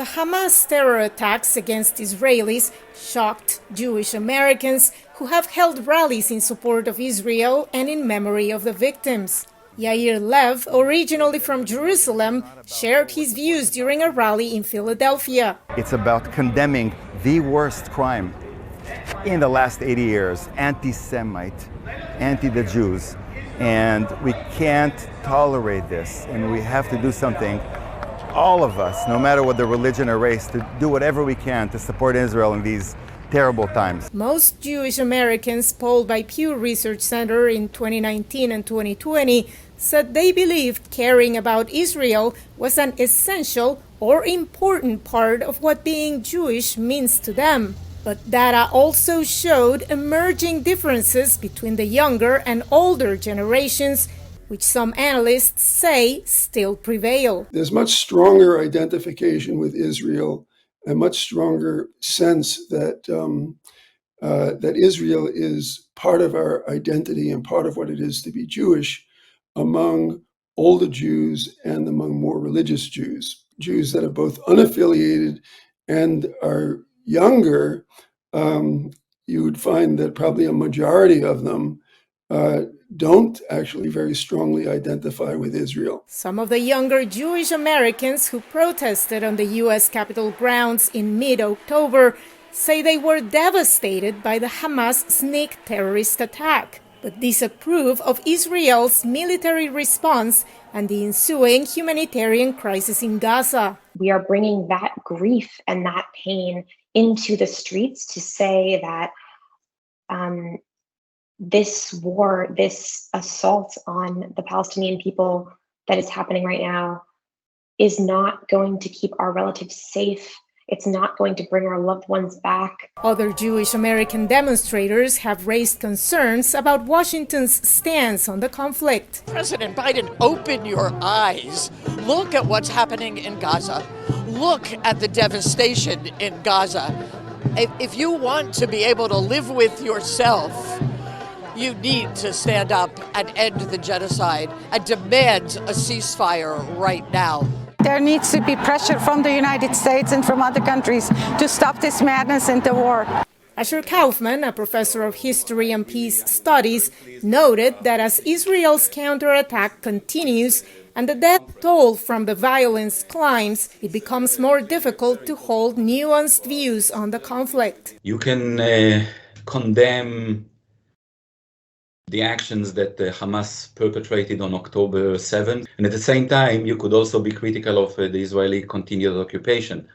The Hamas terror attacks against Israelis shocked Jewish Americans who have held rallies in support of Israel and in memory of the victims. Yair Lev, originally from Jerusalem, shared his views during a rally in Philadelphia. It's about condemning the worst crime in the last 80 years, anti-Semite, anti-the Jews. And we can't tolerate this, and we have to do something, all of us, no matter what the religion or race, to do whatever we can to support Israel in these terrible times. Most Jewish Americans polled by Pew Research Center in 2019 and 2020 said they believed caring about Israel was an essential or important part of what being Jewish means to them. But data also showed emerging differences between the younger and older generations, which some analysts say still prevail. There's much stronger identification with Israel, a much stronger sense that that Israel is part of our identity and part of what it is to be Jewish among older Jews and among more religious Jews. Jews that are both unaffiliated and are younger, you would find that probably a majority of them don't actually very strongly identify with Israel. Some of the younger Jewish Americans who protested on the U.S. Capitol grounds in mid-October say they were devastated by the Hamas sneak terrorist attack, but disapprove of Israel's military response and the ensuing humanitarian crisis in Gaza. We are bringing that grief and that pain into the streets to say that this war, this assault on the Palestinian people that is happening right now is not going to keep our relatives safe. It's not going to bring our loved ones back. Other Jewish American demonstrators have raised concerns about Washington's stance on the conflict. President Biden, open your eyes. Look at what's happening in Gaza. Look at the devastation in Gaza. If you want to be able to live with yourself, you need to stand up and end the genocide and demand a ceasefire right now. There needs to be pressure from the United States and from other countries to stop this madness and the war. Asher Kaufman, a professor of history and peace studies, noted that as Israel's counterattack continues and the death toll from the violence climbs, it becomes more difficult to hold nuanced views on the conflict. You can condemn the actions that Hamas perpetrated on October 7th. And at the same time, you could also be critical of the Israeli continued occupation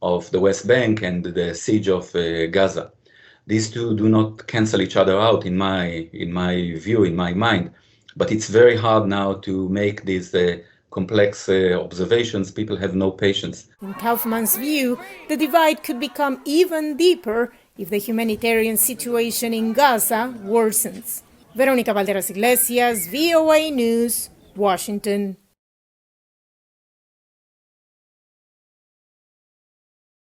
of the West Bank and the siege of Gaza. These two do not cancel each other out in my view, in my mind. But it's very hard now to make these complex observations. People have no patience. In Kaufman's view, the divide could become even deeper if the humanitarian situation in Gaza worsens. Verónica Valderas Iglesias, VOA News, Washington.